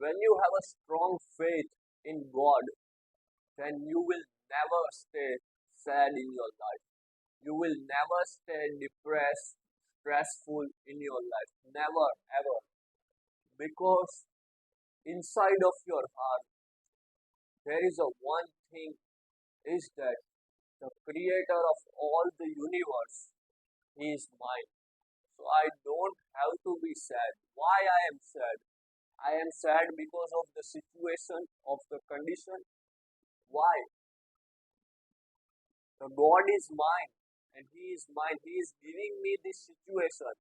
When you have a strong faith in God, then you will never stay sad in your life. You will never stay depressed, stressful in your life. Never, ever. Because inside of your heart, there is a one thing is that the creator of all the universe, he is mine. So I don't have to be sad. Why I am sad? I am sad because of the situation of the condition. Why? The God is mine and He is mine. He is giving me this situation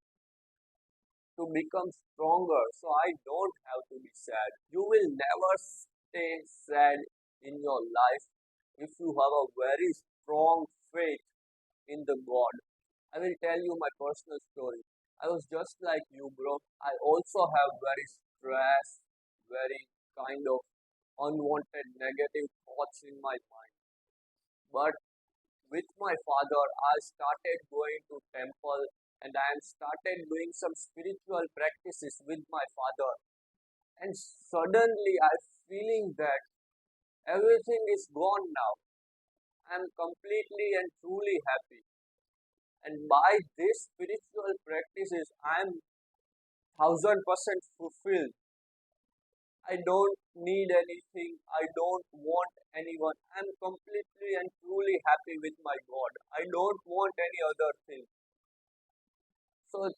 to become stronger. So I don't have to be sad. You will never stay sad in your life if you have a very strong faith in the God. I will tell you my personal story. I was just like you, bro. I also have very stress, very kind of unwanted negative thoughts in my mind. But with my father, I started going to temple and I started doing some spiritual practices with my father. And suddenly I'm feeling that everything is gone now. I'm completely and truly happy. And by these spiritual practices, I'm 1000% fulfilled. I don't need anything. I don't want anyone. I'm completely and truly happy with my God. I don't want any other thing. So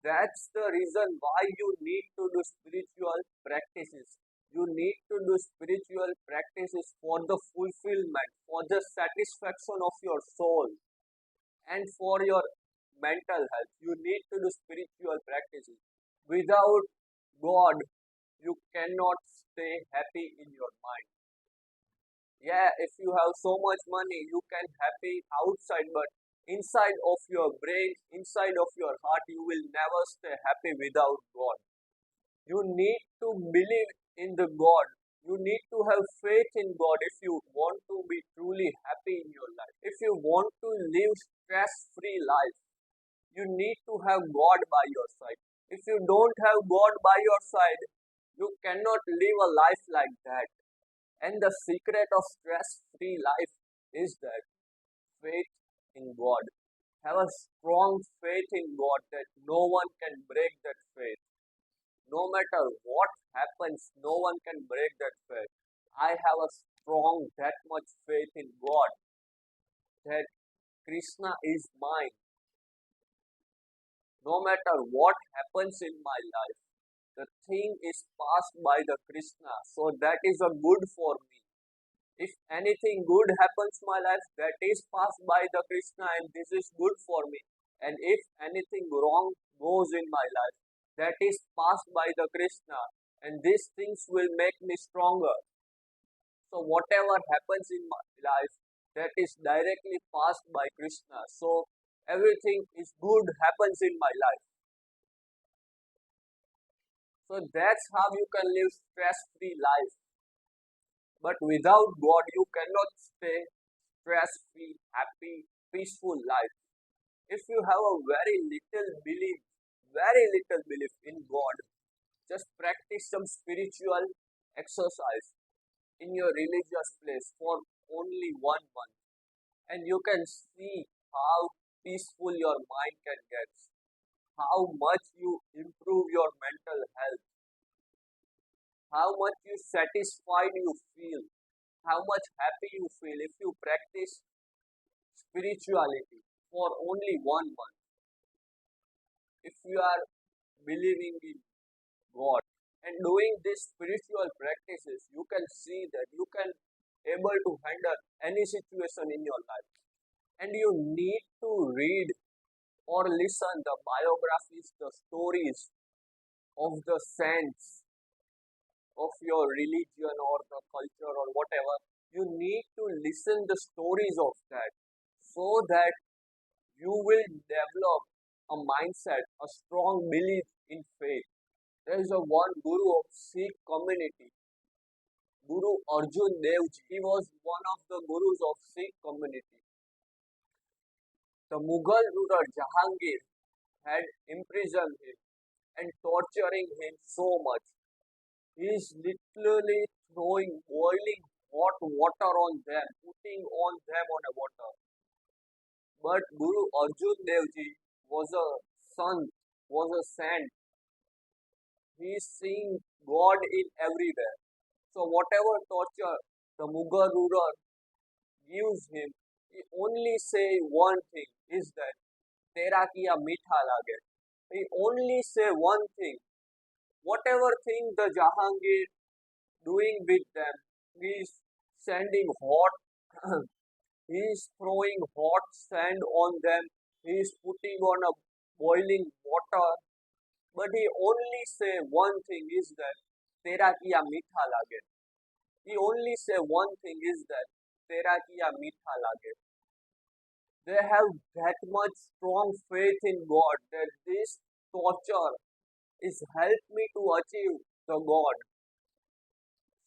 that's the reason why you need to do spiritual practices. You need to do spiritual practices for the fulfillment, for the satisfaction of your soul, and for your mental health. You need to do spiritual practices. Without God, you cannot stay happy in your mind. Yeah, if you have so much money, you can happy outside, but inside of your brain, inside of your heart, you will never stay happy without God. You need to believe in the God. You need to have faith in God if you want to be truly happy in your life. If you want to live stress-free life, you need to have God by your side. If you don't have God by your side, you cannot live a life like that. And the secret of stress-free life is that faith in God. Have a strong faith in God that no one can break that faith. No matter what happens, no one can break that faith. I have a strong, that much faith in God that Krishna is mine. No matter what happens in my life, the thing is passed by the Krishna. So that is a good for me. If anything good happens in my life, that is passed by the Krishna and this is good for me. And if anything wrong goes in my life, that is passed by the Krishna and these things will make me stronger. So whatever happens in my life, that is directly passed by Krishna. So everything is good happens in my life. So that's how you can live stress-free life. But without God, you cannot stay stress-free, happy, peaceful life. If you have a very little belief in God, just practice some spiritual exercise in your religious place for only 1 month. And you can see how peaceful your mind can get, how much you improve your mental health, how much you satisfied you feel, how much happy you feel if you practice spirituality for only 1 month. If you are believing in God and doing these spiritual practices, you can see that you can able to handle any situation in your life. And you need to read or listen the biographies, the stories of the saints of your religion or the culture or whatever. You need to listen the stories of that so that you will develop a mindset, a strong belief in faith. There is a one guru of Sikh community, Guru Arjun Dev Ji. He was one of the gurus of Sikh community. The Mughal ruler Jahangir had imprisoned him and torturing him so much. He is literally throwing boiling hot water on them, putting on them on a water. But Guru Arjun Dev Ji was a sant, was a saint. He is seeing God in everywhere. So whatever torture the Mughal ruler gives him, he only say one thing is that Tera kiya meetha lage. He only say one thing. Whatever thing the Jahangir doing with them, he is sending hot, he is throwing hot sand on them, he is putting on a boiling water, but he only say one thing is that Tera kiya meetha lage. He only say one thing is that Tera kiya meetha lage. They have that much strong faith in God that this torture is help me to achieve the God.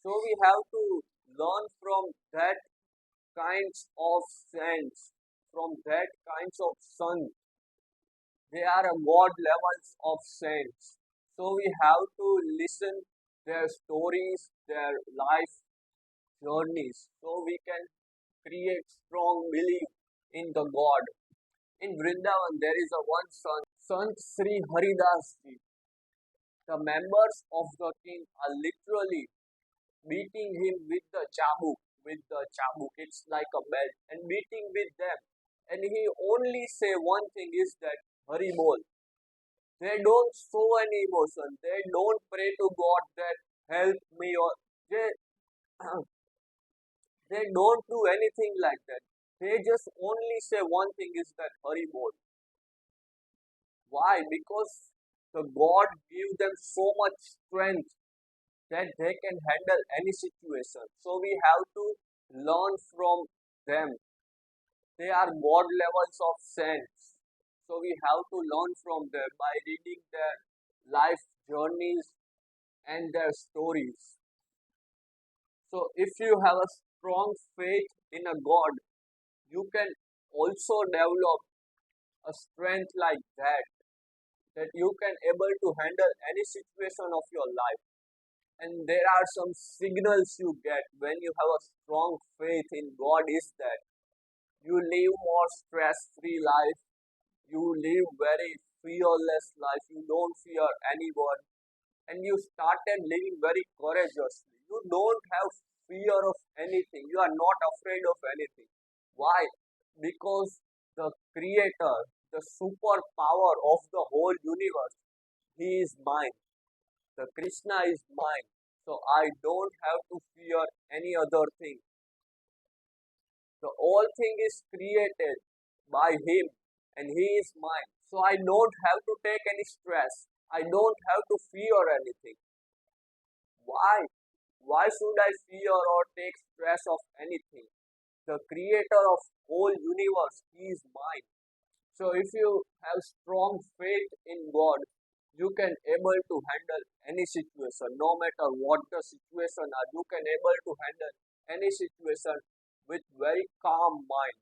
So we have to learn from that kinds of saints, from that kinds of sons. They are a God levels of saints. So we have to listen their stories, their life journeys, so we can create strong belief in the God. In Vrindavan, there is a one son, Sant Sri Haridas Ji. The members of the king are literally beating him with the chabuk, it's like a belt, and beating with them. And he only say one thing is that Hari Bol. They don't show any emotion. They don't pray to God that help me or they, they don't do anything like that. They just only say one thing is that Hari Bol. Why? Because the God give them so much strength that they can handle any situation. So we have to learn from them. They are God levels of saints. So we have to learn from them by reading their life journeys and their stories. So if you have a strong faith in a God, you can also develop a strength like that you can able to handle any situation of your life. And there are some signals you get when you have a strong faith in God is that you live more stress-free life, you live very fearless life, you don't fear anyone, and you started living very courageously. You don't have fear of anything, you are not afraid of anything. Why? Because the creator, the superpower of the whole universe, he is mine. The Krishna is mine. So I don't have to fear any other thing. The whole thing is created by him and he is mine. So I don't have to take any stress. I don't have to fear anything. Why? Why should I fear or take stress of anything? The creator of whole universe, he is mine. So if you have strong faith in God, you can able to handle any situation, no matter what the situation are. You can able to handle any situation with very calm mind.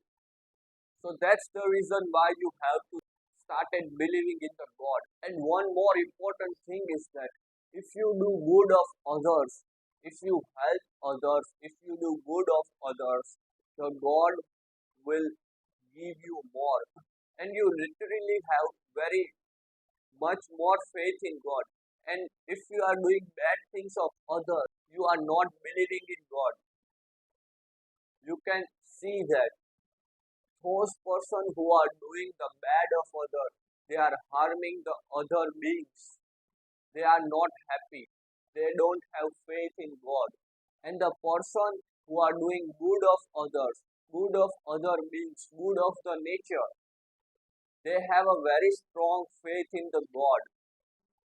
So that's the reason why you have to started believing in the God. And one more important thing is that if you do good of others, if you help others, if you do good of others, the God will give you more. And you literally have very much more faith in God. And if you are doing bad things of others, you are not believing in God. You can see that those persons who are doing the bad of others, they are harming the other beings. They are not happy. They don't have faith in God. And the person who are doing good of others, good of other beings, good of the nature, they have a very strong faith in the God.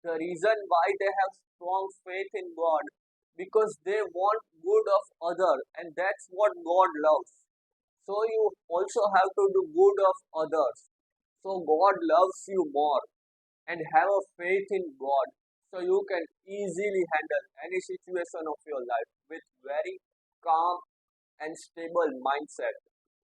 The reason why they have strong faith in God because they want good of others and that's what God loves. So you also have to do good of others. So God loves you more and have a faith in God. So you can easily handle any situation of your life with very calm and stable mindset.